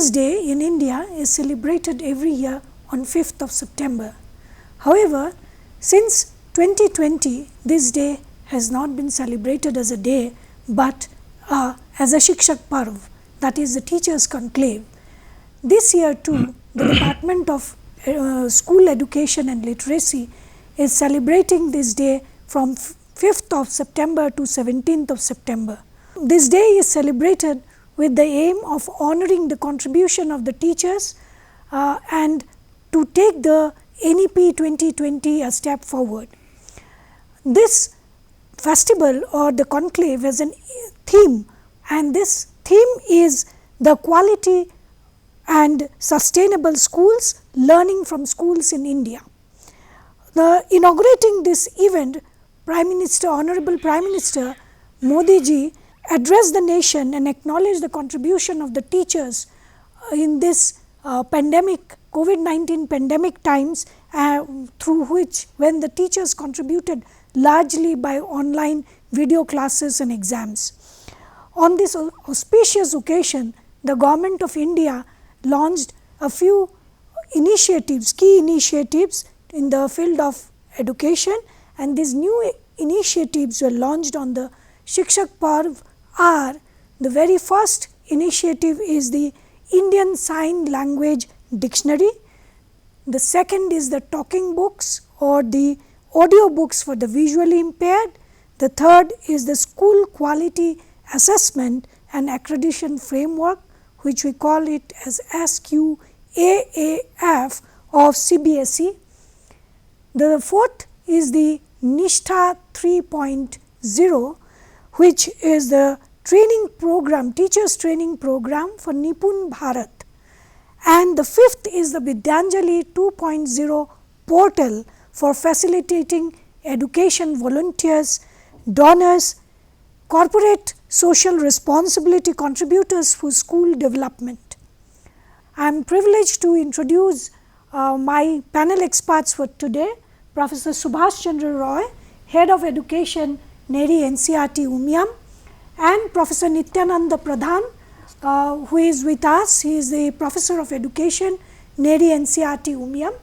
this day in India is celebrated every year on 5th of September. However, since 2020, this day has not been celebrated as a day, but as a Shikshak Parv, that is the teachers' conclave. This year too, the Department of School Education and Literacy is celebrating this day from 5th of September to 17th of September. This day is celebrated with the aim of honoring the contribution of the teachers and to take the NEP 2020 a step forward. This festival or the conclave has a theme, and this theme is the quality and sustainable schools, learning from schools in India. Inaugurating this event, Honorable Prime Minister Modi ji addressed the nation and acknowledged the contribution of the teachers in this pandemic, COVID-19 pandemic times, through which when the teachers contributed largely by online video classes and exams. On this auspicious occasion, the Government of India launched a few initiatives, key initiatives in the field of education, and these new initiatives were launched on the Shikshak Parv are: the very first initiative is the Indian Sign Language Dictionary, the second is the talking books or the audio books for the visually impaired, the third is the School Quality Assessment and Accreditation Framework, which we call it as SQAAF of CBSE. The fourth is the Nishtha 3.0, which is the training program, teachers training program for Nipun Bharat. And the fifth is the Vidyanjali 2.0 portal for facilitating education volunteers, donors, corporate social responsibility contributors for school development. I am privileged to introduce my panel experts for today, Professor Subhash Chandra Roy, Head of Education, Nehru NCERT Umiam, and Professor Nityananda Pradhan, who is with us. He is the Professor of Education, Nehru NCERT Umiam.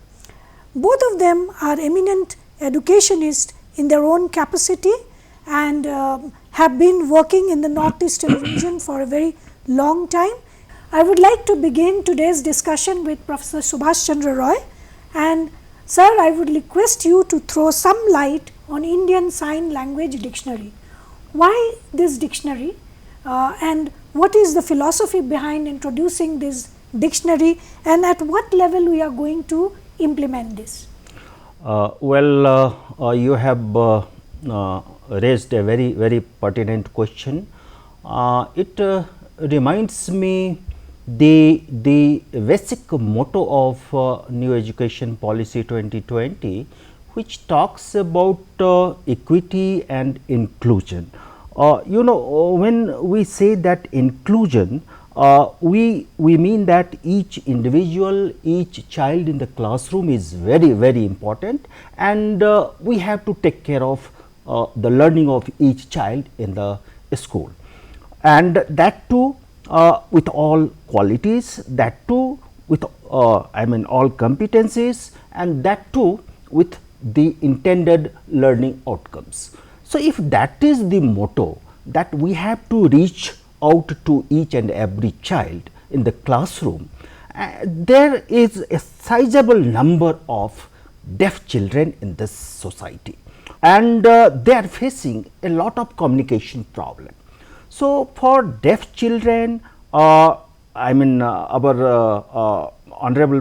Both of them are eminent educationists in their own capacity and have been working in the northeastern region for a very long time. I would like to begin today's discussion with Professor Subhash Chandra Roy, and sir, I would request you to throw some light on Indian Sign Language Dictionary. Why this dictionary and what is the philosophy behind introducing this dictionary, and at what level we are going to implement this? You have raised a very pertinent question. It reminds me the basic motto of New Education Policy 2020, which talks about equity and inclusion. When we say that inclusion, we mean that each individual, each child in the classroom is very important, and we have to take care of the learning of each child in the school, and that too with all qualities, that too with all competencies, and that too with the intended learning outcomes. So, if that is the motto, that we have to reach out to each and every child in the classroom, there is a sizable number of deaf children in this society, and they are facing a lot of communication problem. So, for deaf children, our Honorable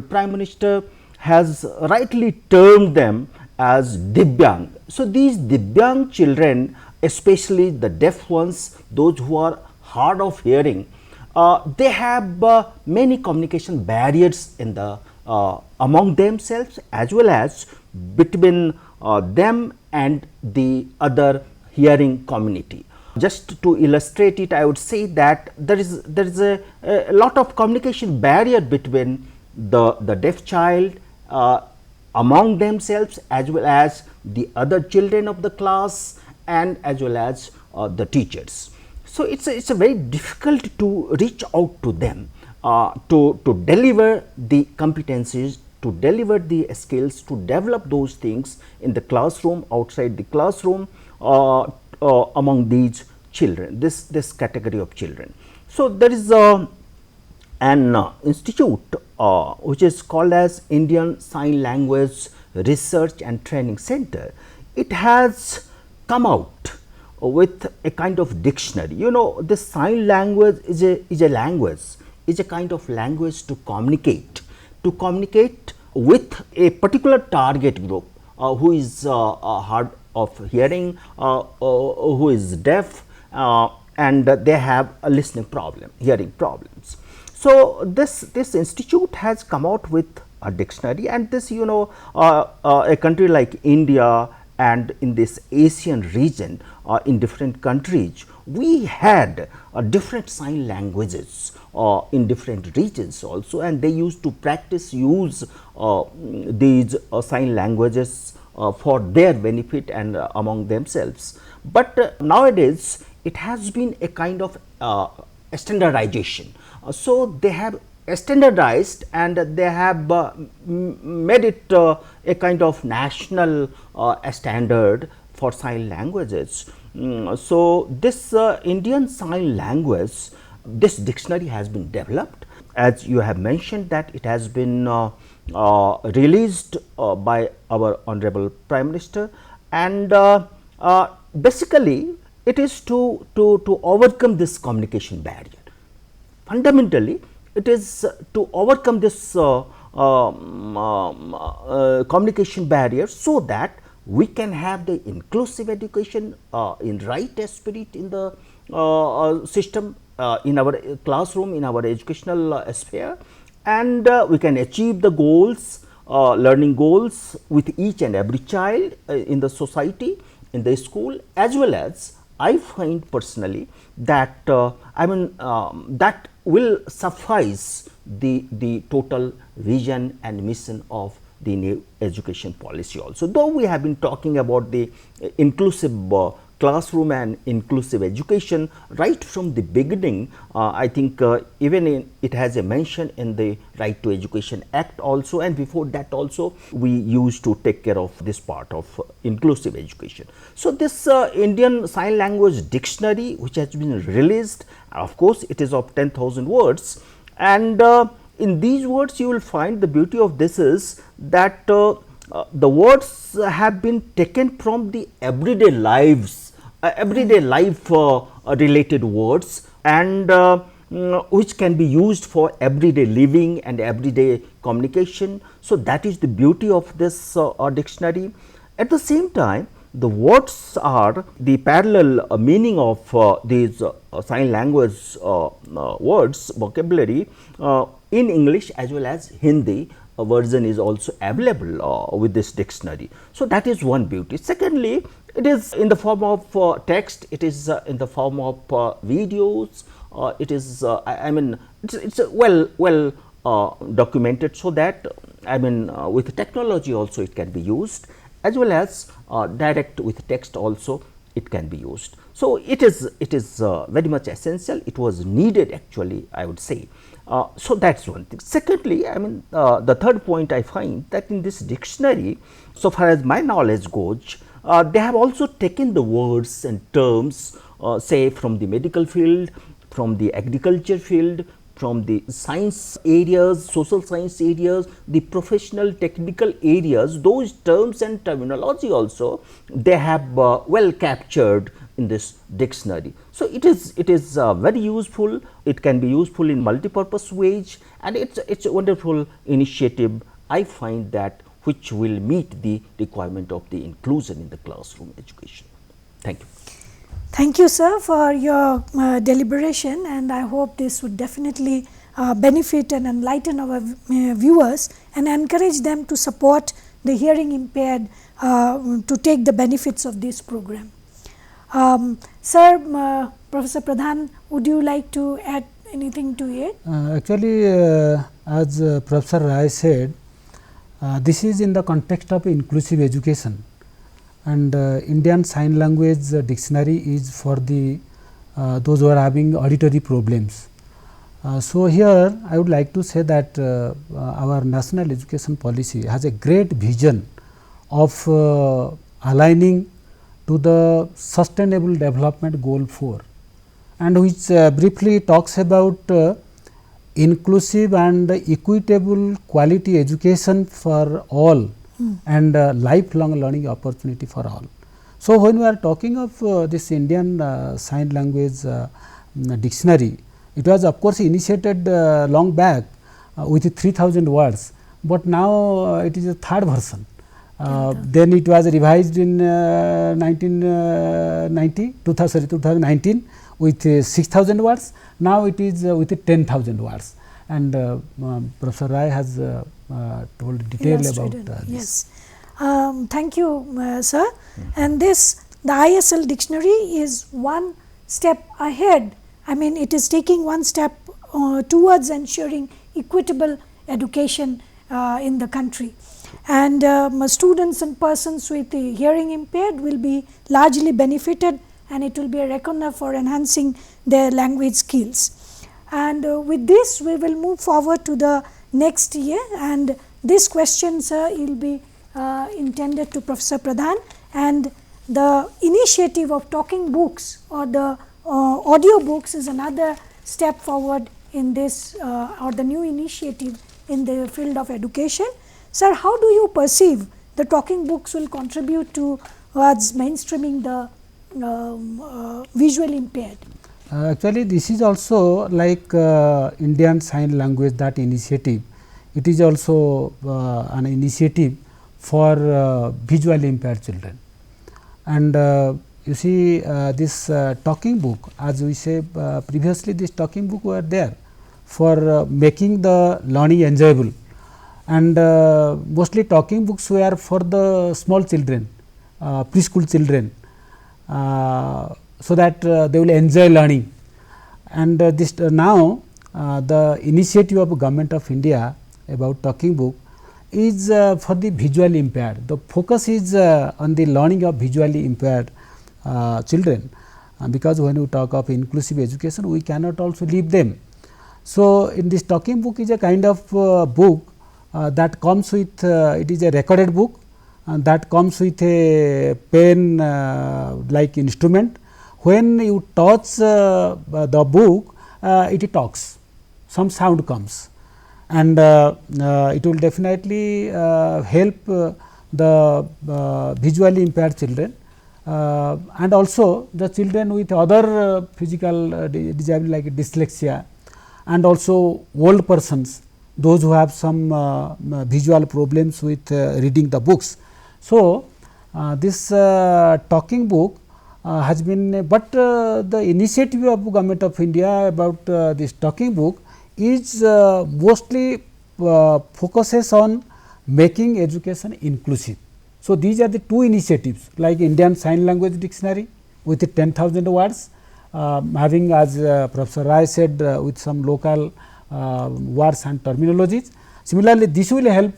Prime Minister has rightly termed them as Divyang. So, these Divyang children, especially the deaf ones, those who are hard of hearing, they have many communication barriers in the among themselves as well as between them and the other hearing community. Just to illustrate it, I would say that there is a lot of communication barrier between the deaf child among themselves as well as the other children of the class and as well as the teachers. So, it is a very difficult to reach out to them, to deliver the competencies, to deliver the skills, to develop those things in the classroom, outside the classroom, among these children, this category of children. So, there is an institute which is called as Indian Sign Language Research and Training Center. It has come out with a kind of dictionary. You know, the sign language is a language, is a kind of language to communicate with a particular target group who is hard of hearing, who is deaf, and they have a listening problem, hearing problems. So, this institute has come out with a dictionary, and this, you know, a country like India and in this Asian region, in different countries, we had different sign languages in different regions also, and they used to practice use these sign languages for their benefit and among themselves. But nowadays it has been a kind of standardization. So, they have standardized and they have made it a kind of national standard for sign languages. So, this Indian Sign Language, this dictionary has been developed, as you have mentioned that it has been released by our Honorable Prime Minister, and basically it is to overcome this communication barrier. Fundamentally, it is to overcome this communication barrier, so that we can have the inclusive education in right spirit in the system, in our classroom, in our educational sphere, and we can achieve the goals, learning goals with each and every child in the society, in the school, as well as I find personally that that will suffice the total vision and mission of the new education policy also. Though we have been talking about the inclusive classroom and inclusive education right from the beginning, I think even it has a mention in the Right to Education Act also, and before that also we used to take care of this part of inclusive education. So, this Indian Sign Language Dictionary, which has been released, of course, it is of 10,000 words, and in these words you will find the beauty of this is that the words have been taken from the everyday lives, everyday life related words, and which can be used for everyday living and everyday communication. So, that is the beauty of this dictionary. At the same time, the words are the parallel meaning of these sign language words, vocabulary in English as well as Hindi. A version is also available with this dictionary. So, that is one beauty. Secondly, it is in the form of text, it is in the form of videos, it is I mean it's well documented, so that with technology also it can be used, as well as direct with text also it can be used. So, it is very much essential, it was needed actually, I would say. So, that is one thing. Secondly, the third point I find that in this dictionary, so far as my knowledge goes, they have also taken the words and terms say from the medical field, from the agriculture field, from the science areas, social science areas, the professional technical areas, those terms and terminology also they have well captured in this dictionary. So, it is very useful, it can be useful in multipurpose ways, and it is a wonderful initiative, I find, that which will meet the requirement of the inclusion in the classroom education. Thank you. Thank you, sir, for your deliberation, and I hope this would definitely benefit and enlighten our viewers and encourage them to support the hearing impaired to take the benefits of this program. Sir, Professor Pradhan, would you like to add anything to it? Actually, as Professor Rai said, this is in the context of inclusive education, and Indian Sign Language Dictionary is for the those who are having auditory problems, So, here I would like to say that our national education policy has a great vision of aligning to the sustainable development goal 4, and which briefly talks about inclusive and equitable quality education for all and lifelong learning opportunity for all. So, when we are talking of this Indian Sign Language dictionary, it was of course initiated long back with 3000 words, but now it is a third version. Then it was revised in 2019 with 6000 words. Now it is with 10,000 words, and Professor Rai has told detail about this. Yes. Thank you, sir. And this, the ISL dictionary is one step ahead. I mean, it is taking one step towards ensuring equitable education in the country. And students and persons with the hearing impaired will be largely benefited, and it will be a reckoner for enhancing their language skills. And with this, we will move forward to the next year, and this question, sir, will be intended to Professor Pradhan, and the initiative of talking books or the audio books is another step forward in this or the new initiative in the field of education. Sir, how do you perceive the talking books will contribute towards mainstreaming the visually impaired? Actually, this is also like Indian Sign Language, that initiative. It is also an initiative for visually impaired children. And you see this talking book, as we say previously, this talking book were there for making the learning enjoyable, and mostly talking books were for the small children, preschool children, so that they will enjoy learning. And this now the initiative of Government of India about talking book is for the visually impaired. The focus is on the learning of visually impaired children, because when we talk of inclusive education, we cannot also leave them. So, in this talking book is a kind of book that comes with it is a recorded book, and that comes with a pen like instrument. When you touch the book, it talks, some sound comes, and it will definitely help the visually impaired children, and also the children with other physical disability like dyslexia, and also old persons, those who have some visual problems with reading the books. So, this talking book has been, but the initiative of Government of India about this talking book is mostly focuses on making education inclusive. So, these are the two initiatives, like Indian Sign Language Dictionary with 10,000 words, having, as Professor Rai said, with some local words and terminologies. Similarly, this will help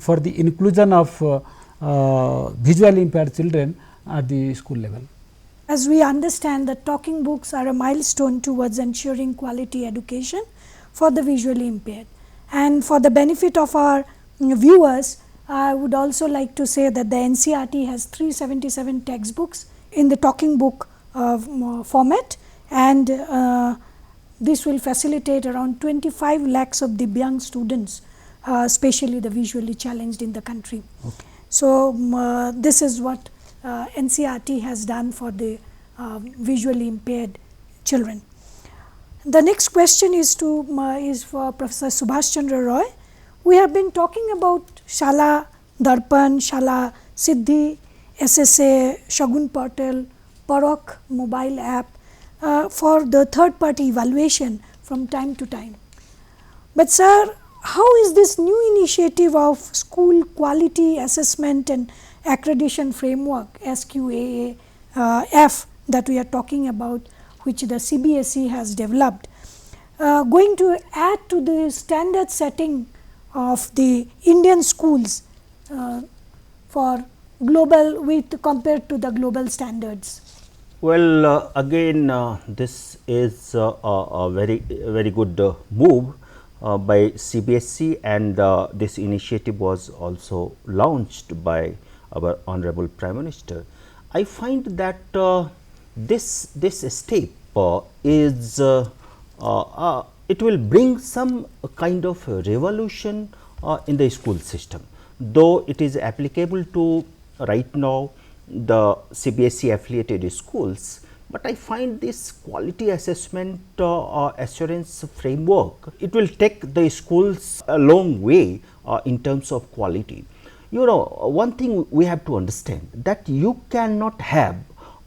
for the inclusion of visually impaired children at the school level. As we understand that talking books are a milestone towards ensuring quality education for the visually impaired. And for the benefit of our viewers, I would also like to say that the NCERT has 377 textbooks in the talking book format, and this will facilitate around 25 lakhs of Divyang students, especially the visually challenged in the country. Okay. So, this is what NCERT has done for the visually impaired children. The next question is for Professor Subhash Chandra Roy. We have been talking about Shala Darpan, Shala Siddhi, SSA, Shagun Portal, Parokh mobile app for the third party evaluation from time to time. But sir, how is this new initiative of school quality assessment and accreditation framework SQAA F that we are talking about, which the CBSE has developed, going to add to the standard setting of the Indian schools for global compared to the global standards? Well, again, this is a very good move by CBSE, and this initiative was also launched by our Honorable Prime Minister. I find that this step is it will bring some kind of revolution in the school system, though it is applicable to right now the CBSE affiliated schools, but I find this quality assessment assurance framework, it will take the schools a long way in terms of quality. You know, one thing we have to understand, that you cannot have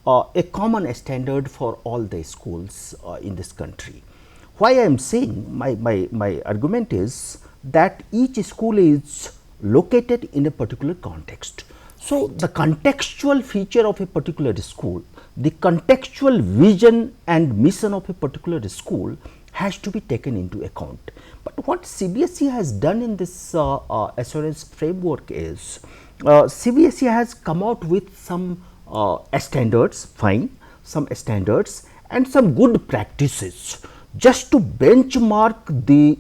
a common standard for all the schools in this country. Why I am saying, my argument is that each school is located in a particular context. So, the contextual feature of a particular school, the contextual vision and mission of a particular school has to be taken into account. But what CBSE has done in this assurance framework is, CBSE has come out with some standards, fine, some standards and some good practices just to benchmark the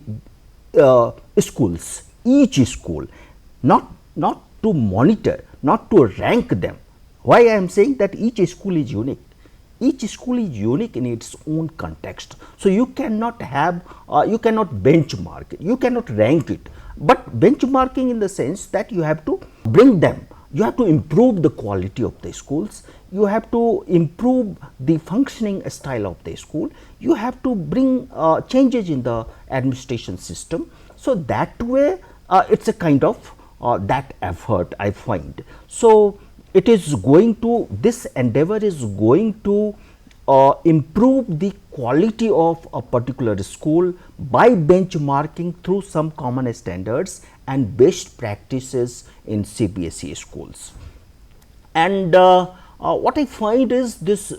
schools, each school, not to monitor, not to rank them. Why I am saying that each school is unique? Each school is unique in its own context. So, you cannot have, you cannot benchmark it, you cannot rank it, but benchmarking in the sense that you have to bring them, you have to improve the quality of the schools, you have to improve the functioning style of the school, you have to bring changes in the administration system. So, that way it is a kind of that effort I find. So, it is going to, this endeavor is going to improve the quality of a particular school by benchmarking through some common standards and best practices in CBSE schools. And what I find is this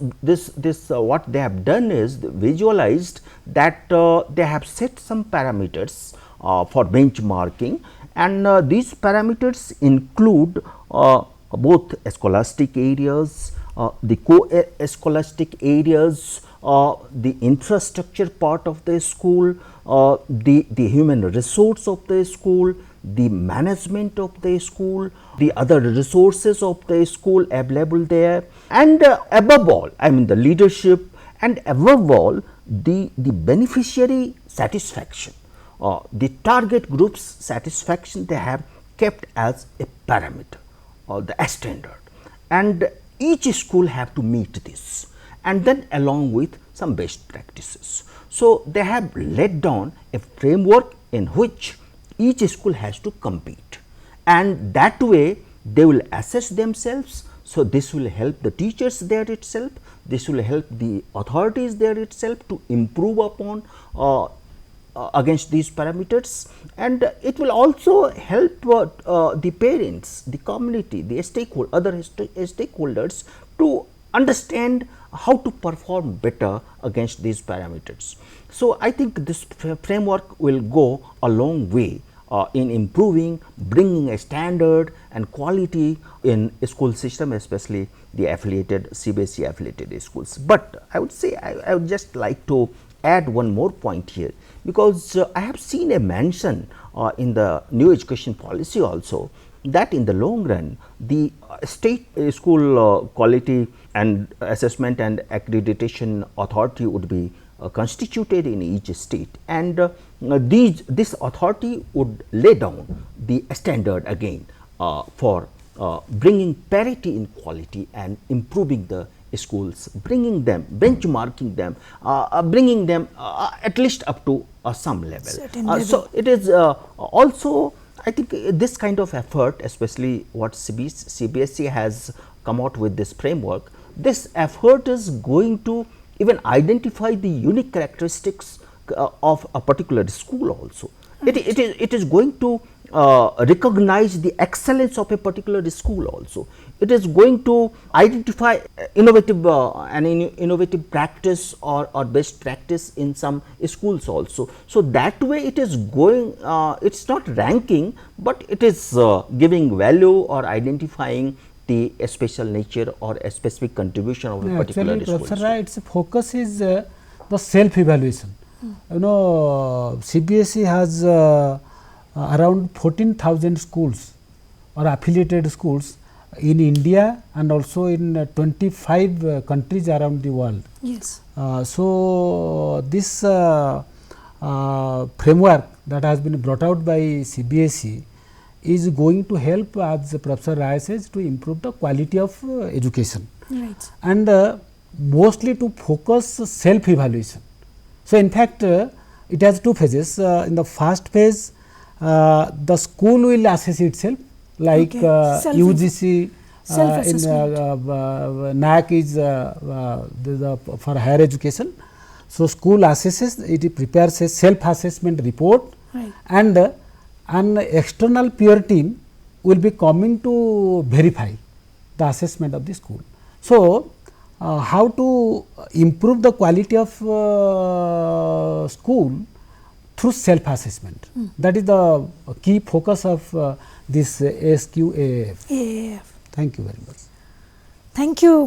what they have done is visualized that they have set some parameters for benchmarking, and these parameters include both scholastic areas, the co-scholastic areas, the infrastructure part of the school, the human resource of the school, the management of the school, the other resources of the school available there, and above all, I mean the leadership, and above all the beneficiary satisfaction, the target group's satisfaction they have kept as a parameter or the standard, and each school have to meet this, and then along with some best practices. So, they have laid down a framework in which each school has to compete, and that way they will assess themselves. So, this will help the teachers there itself, this will help the authorities there itself to improve upon against these parameters, and it will also help the parents, the community, the other stakeholders to understand how to perform better against these parameters. So, I think this framework will go a long way in improving, bringing a standard and quality in a school system, especially the affiliated CBSE affiliated schools. But I would say I would just like to add one more point here, because I have seen a mention in the new education policy also, that in the long run the state school quality and assessment and accreditation authority would be constituted in each state, and this authority would lay down the standard again for bringing parity in quality and improving the schools, bringing them, benchmarking them, bringing them at least up to some level. So, it is also, I think this kind of effort, especially what CBSE has come out with this framework, this effort is going to even identify the unique characteristics of a particular school also. It is going to recognize the excellence of a particular school also. It is going to identify innovative innovative practice or best practice in some schools also. So, that way it is going, it is not ranking, but it is giving value or identifying the special nature or a specific contribution of a particular actually, school? Professor Rai, its focus is the self evaluation. You know, CBSE has around 14,000 schools or affiliated schools in India and also in 25 countries around the world. Yes. So, this framework that has been brought out by CBSE is going to help, as Professor Rai says, to improve the quality of education, Right. and mostly to focus self evaluation. So, in fact, it has two phases. In the first phase, the school will assess itself, like Okay. UGC in Self-assessment. NAC is for higher education. So, school assesses, it prepares a self assessment report, Right. and an external peer team will be coming to verify the assessment of the school. So, how to improve the quality of school through self assessment. That is the key focus of this SQAAF. AAF. Thank you very much. Thank you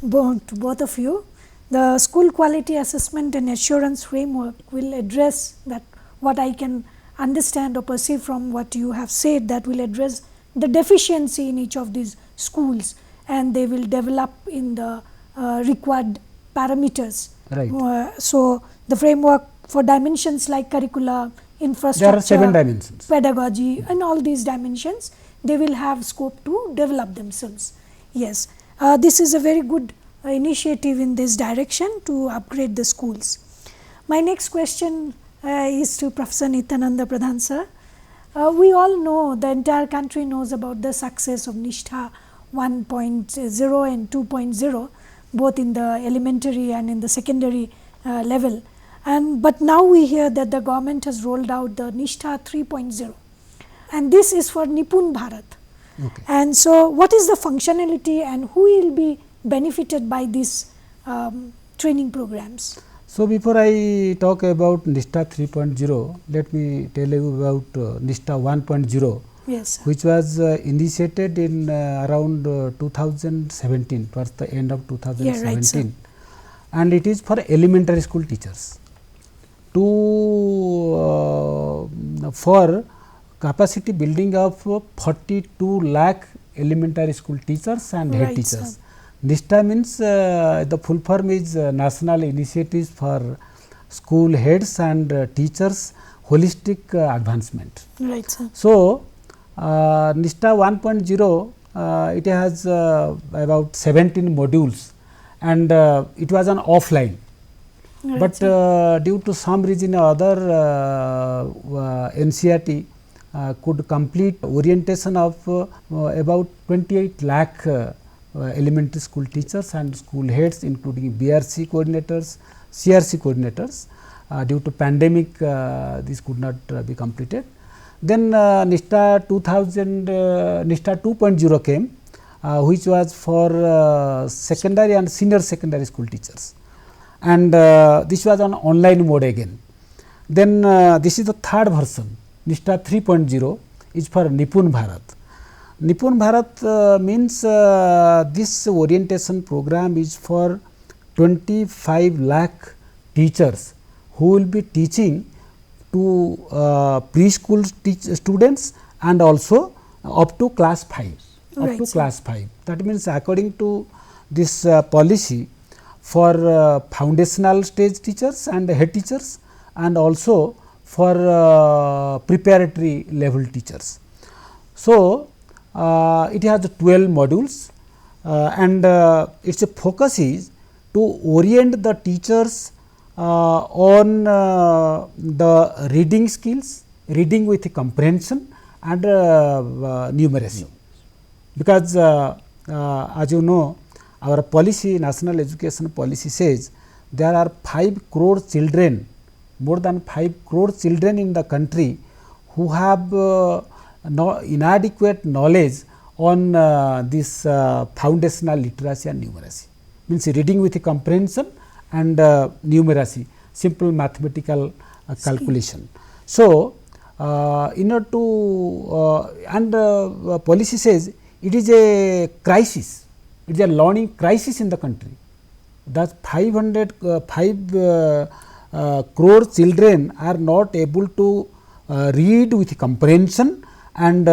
to both of you. The school quality assessment and assurance framework will address that, what I can understand or perceive from what you have said, that will address the deficiency in each of these schools, and they will develop in the required parameters. Right. So, the framework for dimensions like curricula, infrastructure, There are 7 dimensions. pedagogy, and all these dimensions, they will have scope to develop themselves. Yes, this is a very good initiative in this direction to upgrade the schools. My next question is to Professor Nityananda Pradhan sir. We all know, the entire country knows about the success of Nishtha 1.0 and 2.0, both in the elementary and in the secondary level. But now we hear that the government has rolled out the Nishtha 3.0, and this is for Nipun Bharat. Okay. And so, what is the functionality and who will be benefited by these training programs? So, before I talk about Nishtha 3.0, let me tell you about Nishtha 1.0, Yes, sir. which was initiated in around 2017, towards the end of 2017, Yeah, right, sir. and it is for elementary school teachers to for capacity building of 42 lakh elementary school teachers and head Right, teachers. sir. Nishtha means the full form is National Initiatives for School Heads and Teachers Holistic Advancement. Right, sir. So, Nishtha 1.0 it has about 17 modules, and it was an offline. Right, But sir. due to some reason or other, NCERT could complete orientation of about 28 lakh elementary school teachers and school heads, including BRC coordinators, CRC coordinators. Due to pandemic, this could not be completed. Then Nishtha 2.0 came, which was for secondary and senior secondary school teachers, and this was on online mode again. Then this is the third version. Nishtha 3.0 is for Nipun Bharat. Nipun Bharat means this orientation program is for 25 lakh teachers who will be teaching to preschool students and also up to class 5. Right, Up to sir. class 5. That means, according to this policy, for foundational stage teachers and head teachers, and also for preparatory level teachers. So, it has 12 modules, and its focus is to orient the teachers on the reading skills, reading with comprehension, and numeracy. Because as you know, our policy, national education policy says there are 5 crore children, more than 5 crore children in the country who have inadequate knowledge on this foundational literacy and numeracy, means reading with comprehension and numeracy, simple mathematical calculation. So, in order to and policy says it is a crisis, it is a learning crisis in the country. That 5 crore children are not able to read with comprehension and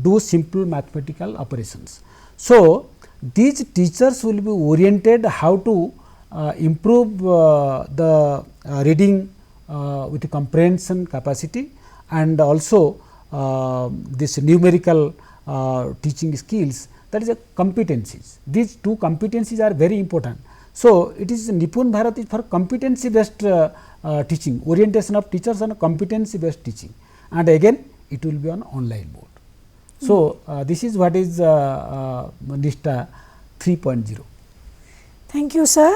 do simple mathematical operations. So, these teachers will be oriented how to improve the reading with comprehension capacity, and also this numerical teaching skills, that is a competencies. These two competencies are very important. So, it is Nipun Bharat is for competency based teaching, orientation of teachers on competency based teaching, and again it will be on online mode. So, this is what is NISTA 3.0. Thank you, sir.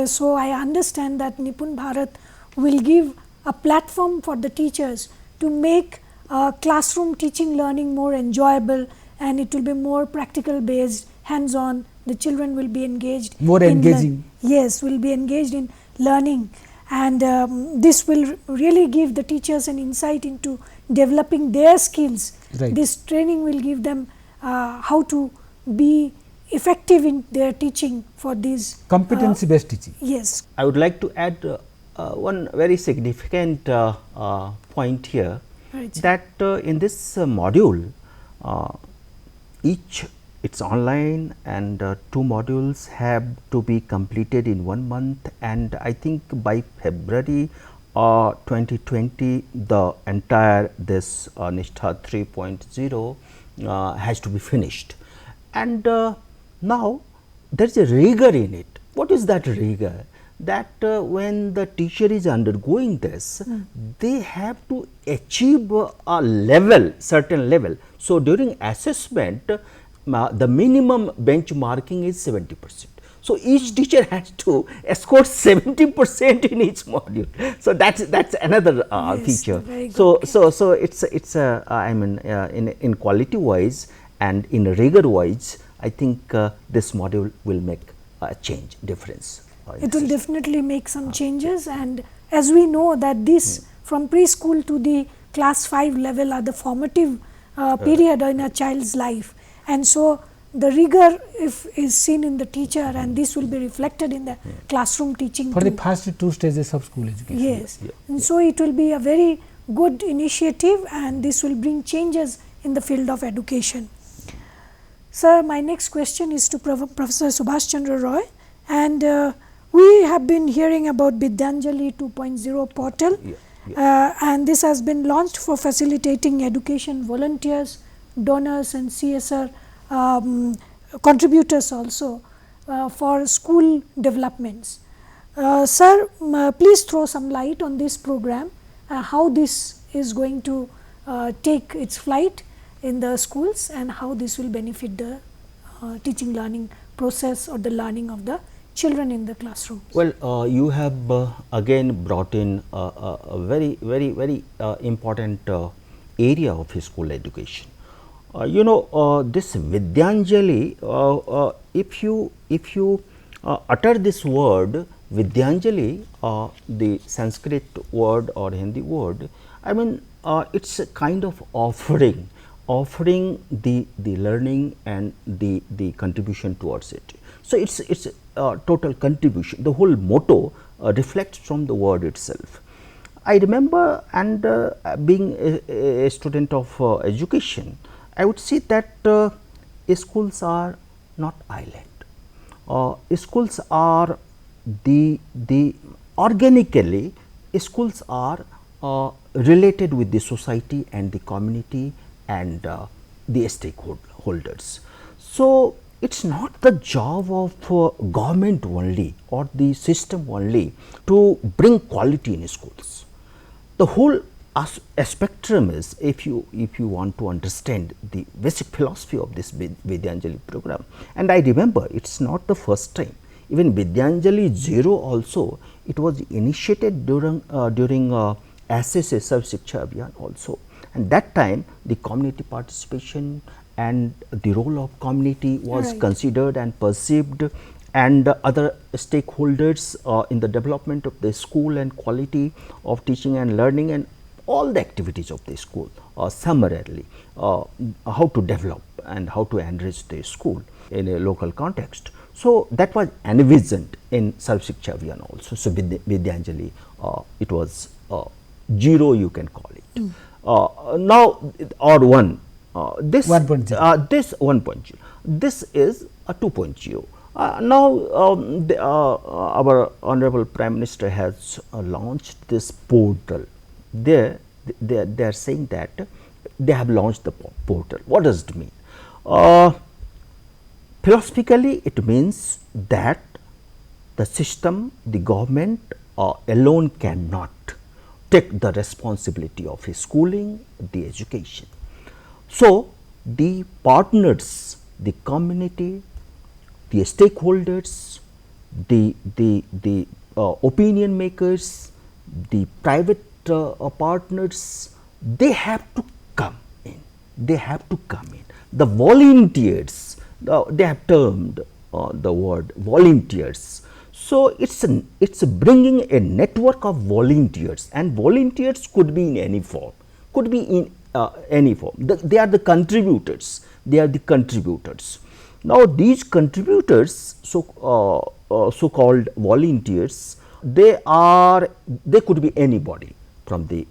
So, I understand that Nipun Bharat will give a platform for the teachers to make classroom teaching learning more enjoyable, and it will be more practical based, hands on. The children will be engaged. More engaging. Yes, will be engaged in learning, and this will really give the teachers an insight into developing their skills. Right. This training will give them how to be effective in their teaching for these Competency based teaching. Yes. I would like to add one very significant point here, Right. that in this module, each it's online, and 2 modules have to be completed in 1 month, and I think by February 2020 the entire this NISTA 3.0 has to be finished. And now there is a rigor in it. What is that rigor? That when the teacher is undergoing this, they have to achieve a level, certain level. So, during assessment, the minimum benchmarking is 70%. So, each teacher has to score 70% in each module. So, that's another Yes, feature. very good. So it's I mean in quality wise and in rigor wise, I think this module will make a change, difference. It will definitely make some changes, and as we know that this from preschool to the class 5 level are the formative period in a child's life, and so the rigor is seen in the teacher, and this will be reflected in the classroom teaching For too. the first 2 stages of school education. Yes, and so it will be a very good initiative, and this will bring changes in the field of education. Sir, my next question is to Professor Subhash Chandra Roy, and we have been hearing about Vidyanjali 2.0 portal, and this has been launched for facilitating education volunteers, donors and CSR contributors also for school developments. Sir, please throw some light on this program, how this is going to take its flight in the schools, and how this will benefit the teaching learning process or the learning of the children in the classroom. Well, you have again brought in a very important area of school education. You know, this Vidyanjali, if you utter this word Vidyanjali, the Sanskrit word or Hindi word, I mean it's a kind of offering the learning and the contribution towards it. So, it's a total contribution. The whole motto reflects from the word itself. I remember, and being a student of education, I would say that schools are not island. Schools are the organically, schools are related with the society and the community and the stakeholders. So, it is not the job of government only or the system only to bring quality in schools. The whole spectrum is, if you want to understand the basic philosophy of this Vidyanjali program, and I remember it is not the first time. Even Vidyanjali 0 also, it was initiated during SSA Sarv Shiksha Abhiyan also, and that time the community participation and the role of community was considered and perceived, and other stakeholders in the development of the school and quality of teaching and learning and all the activities of the school summarily, how to develop and how to enrich the school in a local context. So, that was envisioned in Sarv Shiksha Abhiyan also. So, Vidyanjali, it was 0 you can call it. Now, or 1, this 1.0. This 1.0, this is a 2.0. Now, our Honorable Prime Minister has launched this portal. They are saying that they have launched the portal. What does it mean? Philosophically, it means that the system, the government alone cannot take the responsibility of schooling, the education. So, the partners, the community, the stakeholders, the opinion makers, the private partners, they have to come in. They have to come in. The volunteers, they have termed the word volunteers. So, it's bringing a network of volunteers, and volunteers could be in any form, could be in any form. They are the contributors. They are the contributors. Now, these contributors, so-called volunteers, they could be anybody from the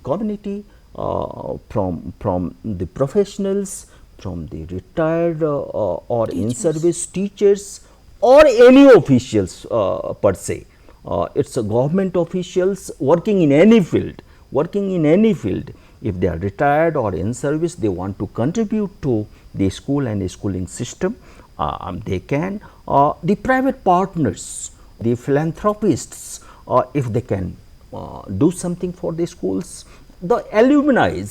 community, from the professionals, from the retired or in-service teachers, or any officials per se. It's a government officials working in any field, If they are retired or in service, they want to contribute to the school and the schooling system, they can. The private partners, the philanthropists, if they can do something for the schools, the alumni,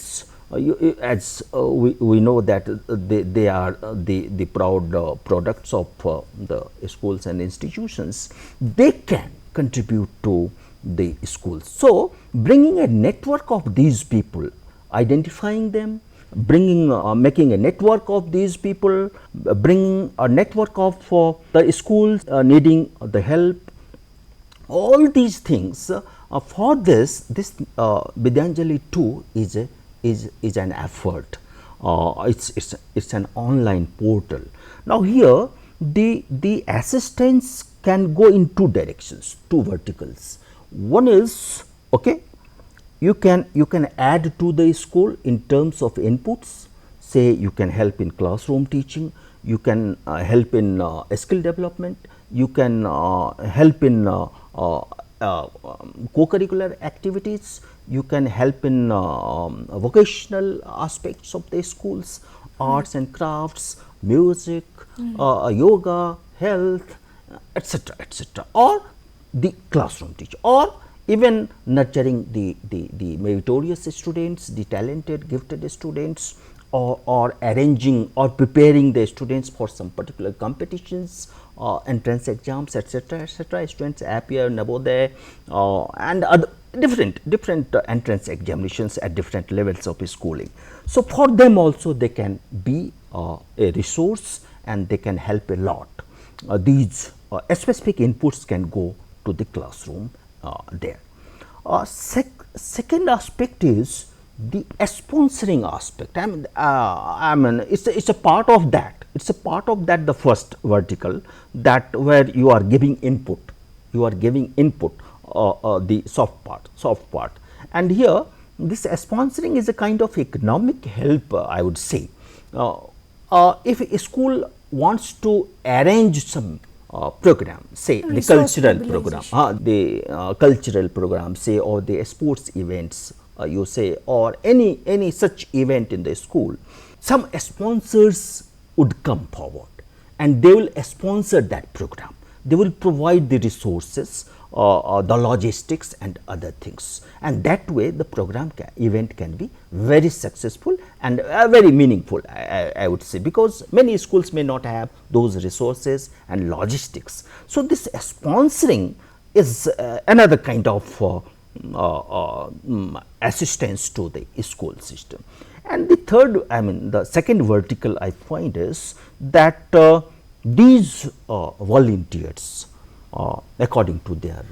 as we know that they are the proud products of the schools and institutions, they can contribute to the schools. So, bringing a network of these people, identifying them, making a network of these people, bringing a network of the schools needing the help, all these things. For this Vidyanjali 2 is an effort. It's an online portal. Now, here the assistance can go in two directions, two verticals. One is, okay, you can add to the school in terms of inputs. Say you can help in classroom teaching, you can help in skill development, you can help in co-curricular activities, you can help in vocational aspects of the schools, arts and crafts, music, yoga, health, etc., etc., or the classroom teacher, or even nurturing the meritorious students, the talented, gifted students, or arranging or preparing the students for some particular competitions, entrance exams, etc., etc. Students appear Navodaya and other different entrance examinations at different levels of schooling. So, for them also they can be a resource and they can help a lot. These specific inputs can go to the classroom there. Second aspect is the sponsoring aspect. I mean, it's a part of that. It's a part of that. The first vertical, that where you are giving input, the soft part, and here this sponsoring is a kind of economic help. I would say, if a school wants to arrange some program, say the cultural program, say, or the sports events, you say, or any such event in the school, some sponsors would come forward and they will sponsor that program. They will provide the resources, the logistics and other things, and that way the program event can be very successful and very meaningful, I would say, because many schools may not have those resources and logistics. So, this sponsoring is another kind of assistance to the school system. And the third, the second vertical I find is that these volunteers, according to their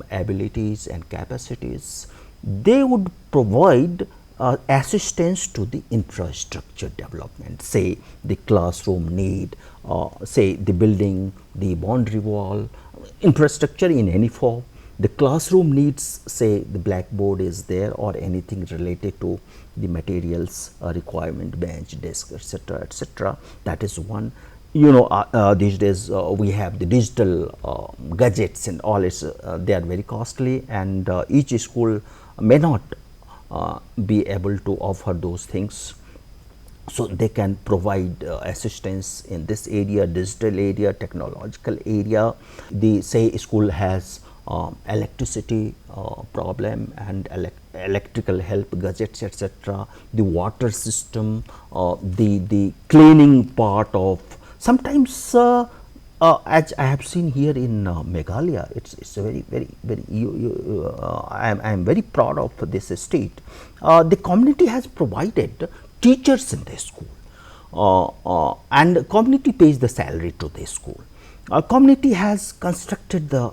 abilities and capacities, they would provide assistance to the infrastructure development, say the classroom need, say the building, the boundary wall, infrastructure in any form. The classroom needs, say the blackboard is there or anything related to the materials requirement, bench, desk, etc. That is one. You know, these days we have the digital gadgets and all. They are very costly, and each school may not be able to offer those things. So, they can provide assistance in this area, digital area, technological area. The say school has electricity problem and electrical help gadgets, etc. The water system, the cleaning part of sometimes as I have seen here in Meghalaya, it's a very I am very proud of this state. The community has provided teachers in the school, and community pays the salary to the school. Community has constructed the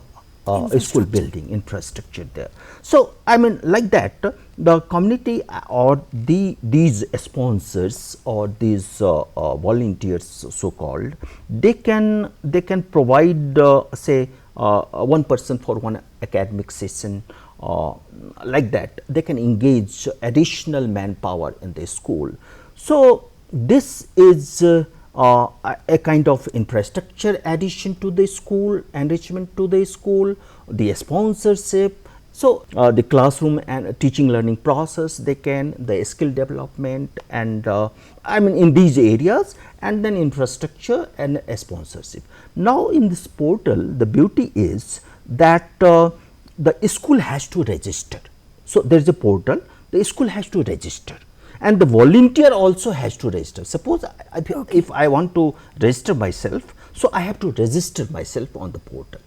school building infrastructure there. So, I mean like that the community or these sponsors or these volunteers so called, they can provide say one person for one academic session, like that they can engage additional manpower in the school. So, this is a kind of infrastructure addition to the school, enrichment to the school, the sponsorship. So, the classroom and teaching learning process, they can the skill development and I mean in these areas, and then infrastructure and sponsorship. Now, in this portal the beauty is that the school has to register. So, there is a portal, the school has to register, and the volunteer also has to register. Suppose if I want to register myself, so I have to register myself on the portal.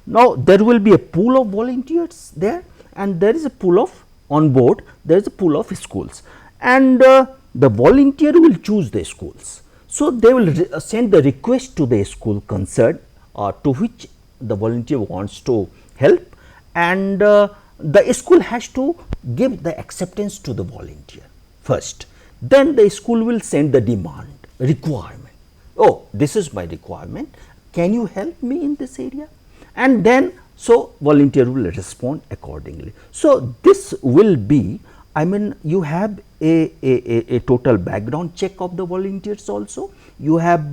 Now, there will be a pool of volunteers there, and there is a pool of on board, there is a pool of schools, and the volunteer will choose the schools. So, they will send the request to the school concerned to which the volunteer wants to help, and the school has to give the acceptance to the volunteer first. Then the school will send the demand, requirement. Oh, this is my requirement, can you help me in this area? And then, so volunteer will respond accordingly. So, this will be, I mean you have a total background check of the volunteers also, you have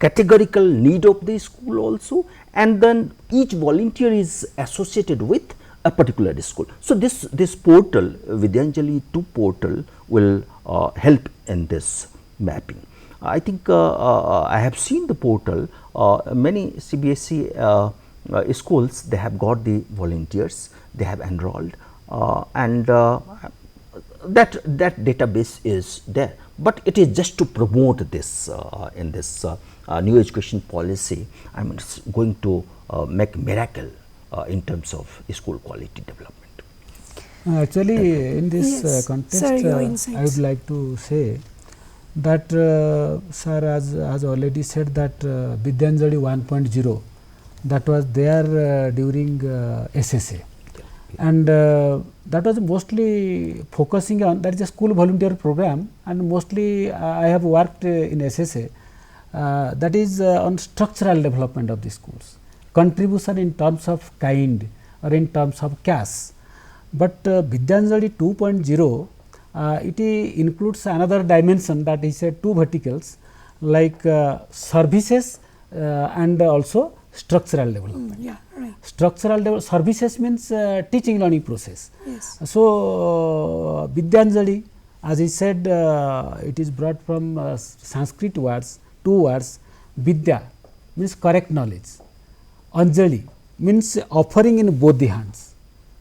categorical need of the school also, and then each volunteer is associated with a particular school. So, this portal Vidyanjali 2 portal will help in this mapping. I think I have seen the portal, many CBSE schools, they have got the volunteers, they have enrolled, and that database is there, but it is just to promote this in this new education policy. I mean, it's going to make miracle in terms of school quality development. Actually, in this Yes. context, Sir, your I insights. would like to say that sir has already said that Vidyanjali 1.0 that was there during SSA, and that was mostly focusing on, that is a school volunteer program, and mostly I have worked in SSA, that is on structural development of the schools, contribution in terms of kind or in terms of cash. But Vidyanjali 2.0 it includes another dimension, that is 2 verticals like services and also structural development. Yeah, right. Structural services means teaching learning process. Yes. So, Vidyanjali, as I said, it is brought from Sanskrit words, 2 words. Vidya means correct knowledge, Anjali means offering in both the hands.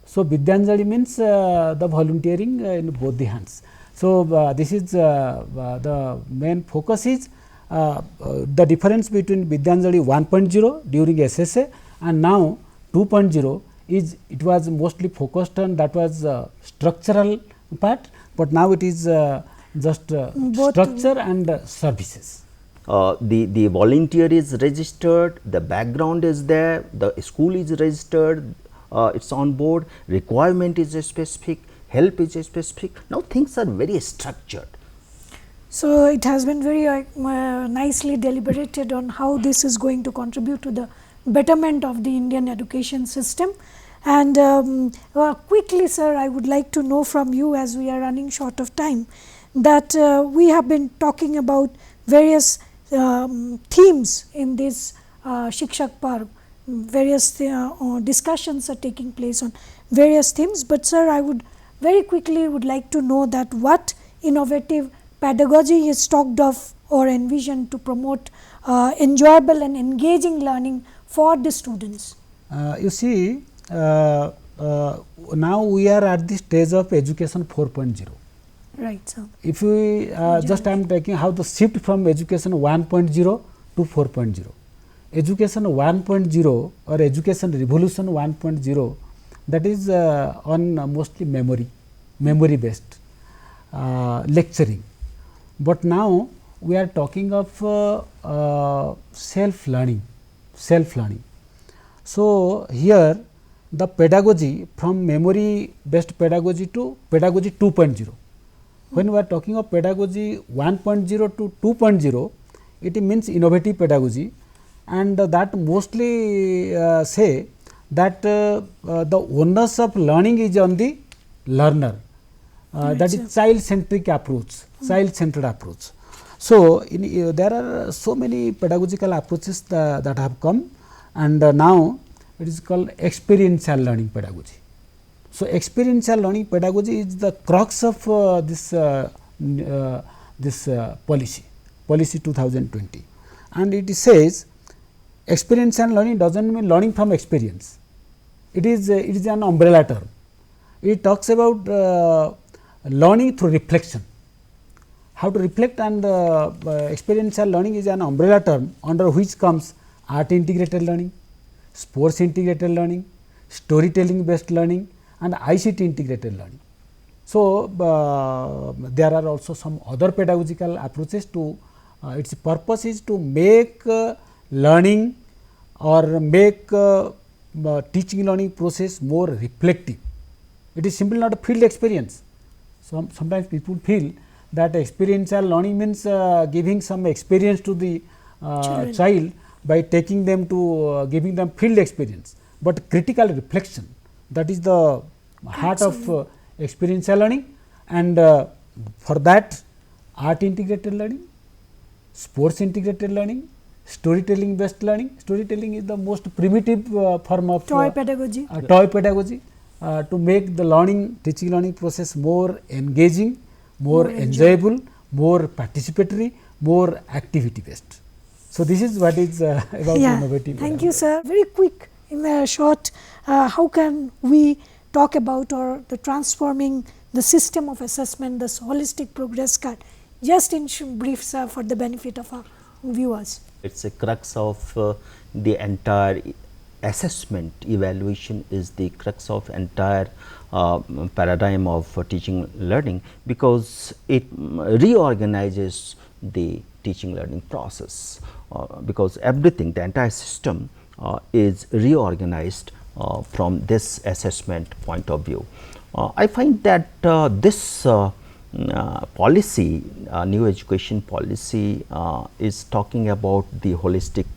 So, Vidyanjali means the volunteering in both the hands. So, this is the main focus is the difference between Vidyanjali 1.0 during SSA and now 2.0 is, it was mostly focused on, that was structural part, but now it is just structure and services. The volunteer is registered, the background is there, the school is registered, it's on board, requirement is specific, help is specific. Now things are very structured. So, it has been very nicely deliberated on how this is going to contribute to the betterment of the Indian education system. And quickly sir, I would like to know from you, as we are running short of time, that we have been talking about various themes in this Shikshak Parv. Various discussions are taking place on various themes, but sir, I would very quickly would like to know that what innovative pedagogy is talked of or envisioned to promote enjoyable and engaging learning for the students. You see, now we are at the stage of education 4.0. Right, sir. If we just I am taking how the shift from education 1.0 to 4.0. Education 1.0 or education revolution 1.0, that is on mostly memory based lecturing. But now we are talking of self learning. So, here the pedagogy from memory based pedagogy to pedagogy 2.0. When we are talking of pedagogy 1.0 to 2.0, it means innovative pedagogy, and that mostly say that the onus of learning is on the learner, that is child centric approach, child centered approach. So, there are so many pedagogical approaches that have come, and now it is called experiential learning pedagogy. So, experiential learning pedagogy is the crux of this policy 2020, and it says experiential learning does not mean learning from experience. It is an umbrella term. It talks about learning through reflection, how to reflect, and experiential learning is an umbrella term under which comes art integrated learning, sports integrated learning, storytelling based learning, and ICT integrated learning. So, there are also some other pedagogical approaches to its purpose is to make learning or make teaching learning process more reflective. It is simply not a field experience. So, sometimes people feel that experiential learning means giving some experience to the child by taking them to giving them field experience, but critical reflection, that is the heart of experiential learning, and for that art integrated learning, sports integrated learning, storytelling based learning. Storytelling is the most primitive form of toy pedagogy. To make the teaching learning process more engaging, more enjoyable, more participatory, more activity based. So, this is what is about innovative. Thank you, sir. Very quick, in a short, how can we talk about or the transforming the system of assessment, this holistic progress card, just in brief, sir, for the benefit of our viewers. It is a crux of the entire assessment. Evaluation is the crux of entire paradigm of teaching learning, because it reorganizes the teaching learning process, because everything, the entire system is reorganized from this assessment point of view. I find that this policy, new education policy, is talking about the holistic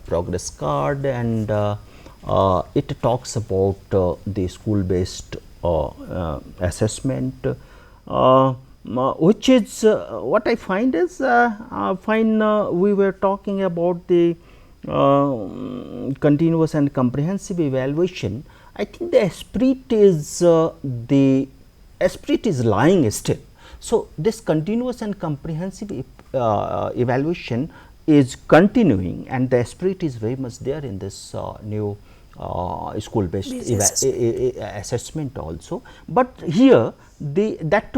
progress card, and it talks about the school based assessment, which is what I find is we were talking about the continuous and comprehensive evaluation. I think the esprit is lying still. So, this continuous and comprehensive evaluation is continuing, and the esprit is very much there in this new school based assessment also. But here that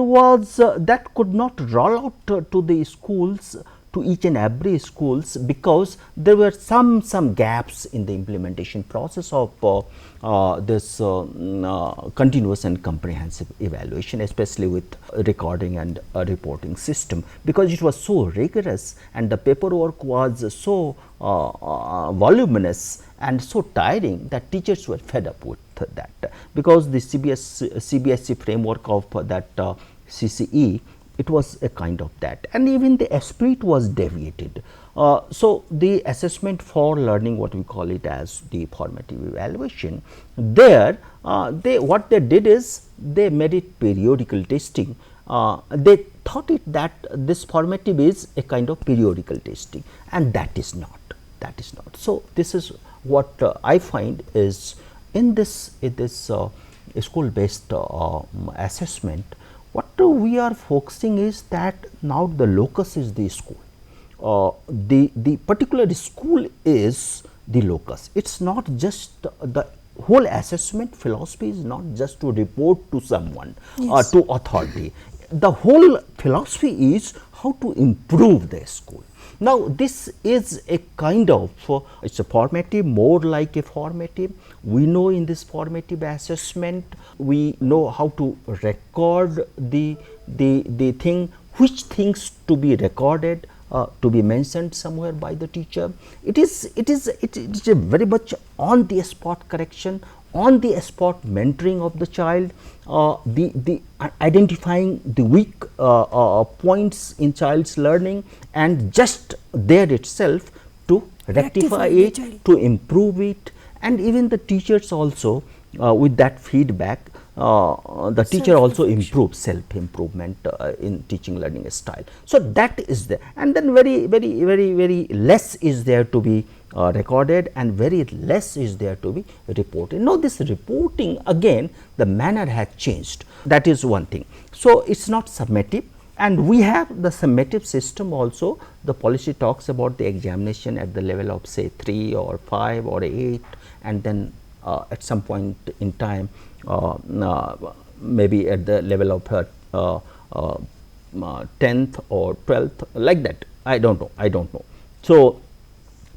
could not roll out to the schools, to each and every schools, because there were some gaps in the implementation process of this continuous and comprehensive evaluation, especially with recording and reporting system, because it was so rigorous and the paperwork was so voluminous and so tiring that teachers were fed up with that, because the CBSE framework of that CCE, it was a kind of that, and even the esprit was deviated. So, the assessment for learning, what we call it as the formative evaluation, there what they did is they made it periodical testing. They thought it that this formative is a kind of periodical testing, and that is not. So, this is what I find is in this school based assessment. What we are focusing is that now the locus is the school. The particular school is the locus. It is not just the whole assessment philosophy is not just to report to someone or to authority. The whole philosophy is how to improve the school. Now, this is a kind of it is a formative, more like a formative. We know in this formative assessment, we know how to record the thing, which things to be recorded, to be mentioned somewhere by the teacher. It is a very much on the spot correction, on the spot mentoring of the child, the identifying the weak points in child's learning, and just there itself to rectify it, to improve it, and even the teachers also with that feedback, the teacher also improves self-improvement in teaching learning style. So, that is there, and then very less is there to be recorded, and very less is there to be reported. Now, this reporting again, the manner has changed, that is one thing. So, it is not summative, and we have the summative system also. The policy talks about the examination at the level of say 3 or 5 or 8, and then at some point in time maybe at the level of 10th or 12th, like that. I don't know. So,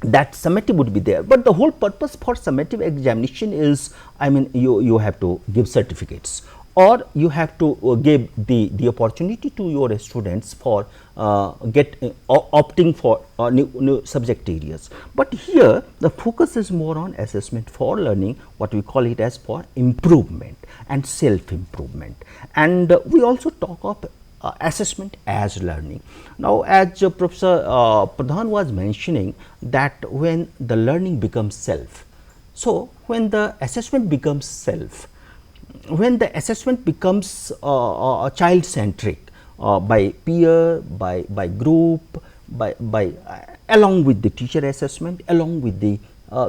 that summative would be there, but the whole purpose for summative examination is, I mean, you have to give certificates, or you have to give the opportunity to your students for opting for new subject areas. But here the focus is more on assessment for learning, what we call it as for improvement and self improvement, and we also talk of assessment as learning. Now, as Professor Pradhan was mentioning, that when the learning becomes self, so when the assessment becomes self, when the assessment becomes child centric, by peer, by group, by along with the teacher assessment, along with the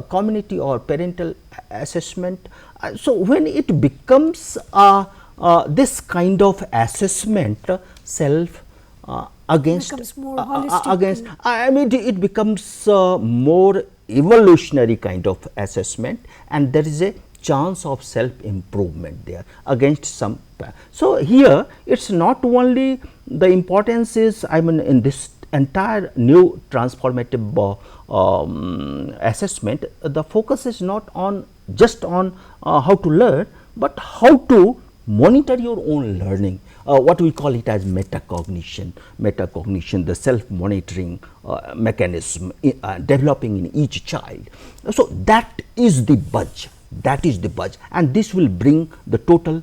community or parental assessment. So, when it becomes this kind of assessment self against more holistic against, I mean, it becomes more evolutionary kind of assessment, and there is a chance of self improvement there against some. So, here it is not only the importance is, I mean, in this entire new transformative assessment, the focus is not on just on how to learn, but how to monitor your own learning, what we call it as metacognition, the self monitoring mechanism developing in each child. So, that is the budge, and this will bring the total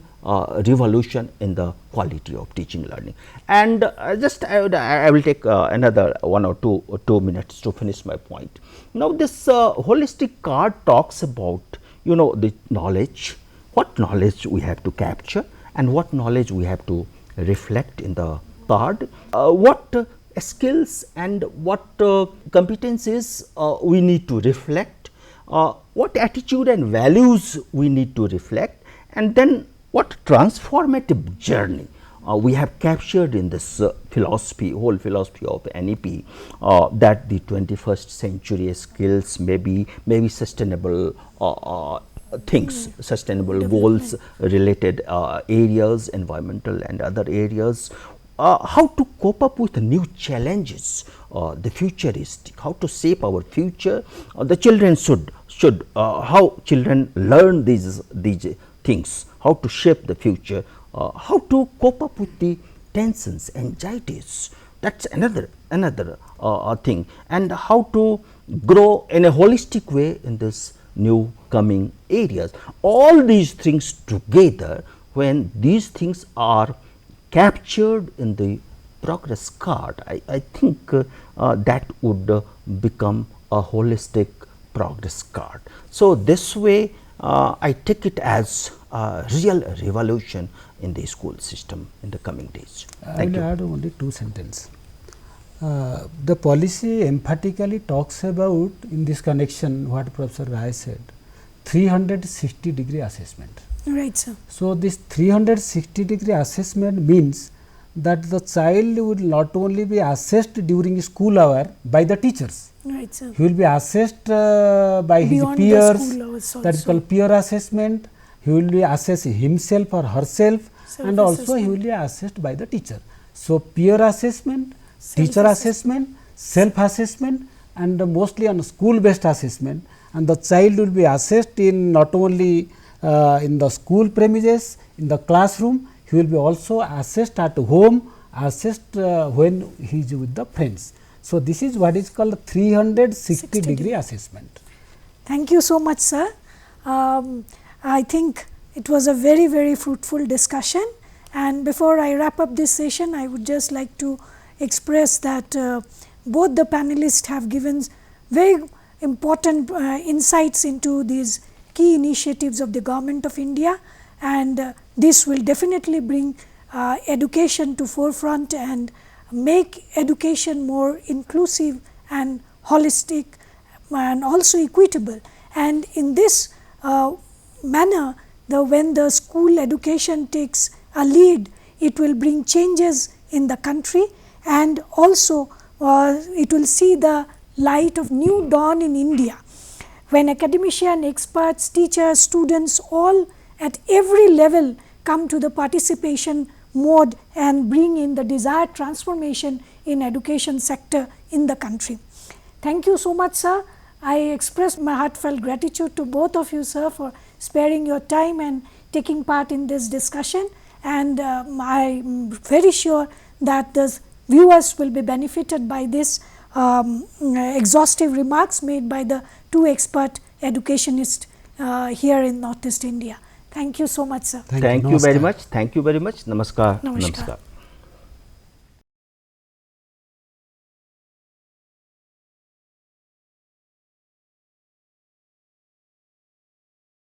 revolution in the quality of teaching learning. And just I will take another 1 or 2 minutes to finish my point. Now, this holistic card talks about, you know, the knowledge, what knowledge we have to capture and what knowledge we have to reflect in the card, what skills and what competencies we need to reflect, what attitude and values we need to reflect, and then what transformative journey we have captured in this philosophy, whole philosophy of NEP, that the 21st century skills may be sustainable things, sustainable goals related areas, environmental and other areas, how to cope up with new challenges, the futuristic, how to shape our future. The children should how children learn these things, how to shape the future, how to cope up with the tensions, anxieties, that is another thing, and how to grow in a holistic way in this new upcoming areas. All these things together, when these things are captured in the progress card, I think that would become a holistic progress card. So, this way I take it as a real revolution in the school system in the coming days. Thank you. I will add only 2 sentences. The policy emphatically talks about, in this connection, what Professor Rai said, 360-degree assessment. Right, sir. So, this 360-degree assessment means that the child would not only be assessed during school hour by the teachers, Right, sir. he will be assessed by Beyond his the peers, school hours that is also. called peer assessment. He will be assessed himself or herself, and also he will be assessed by the teacher. So, peer assessment, teacher assessment, self-assessment, and mostly on school based assessment, and the child will be assessed in not only in the school premises, in the classroom, he will be also assessed at home, assessed when he is with the friends. So, this is what is called 360-degree assessment. Thank you so much, sir. I think it was a very, very fruitful discussion, and before I wrap up this session, I would just like to express that both the panelists have given very important insights into these key initiatives of the Government of India, and this will definitely bring education to forefront and make education more inclusive and holistic and also equitable. And in this manner, when the school education takes a lead, it will bring changes in the country, and also it will see the light of new dawn in India, when academicians, experts, teachers, students, all at every level come to the participation mode and bring in the desired transformation in education sector in the country. Thank you so much, sir. I express my heartfelt gratitude to both of you, sir, for sparing your time and taking part in this discussion, and I am very sure that the viewers will be benefited by this exhaustive remarks made by the 2 expert educationists here in Northeast India. Thank you so much, sir. Thank you very much. Thank you very much. Namaskar. Namaskar.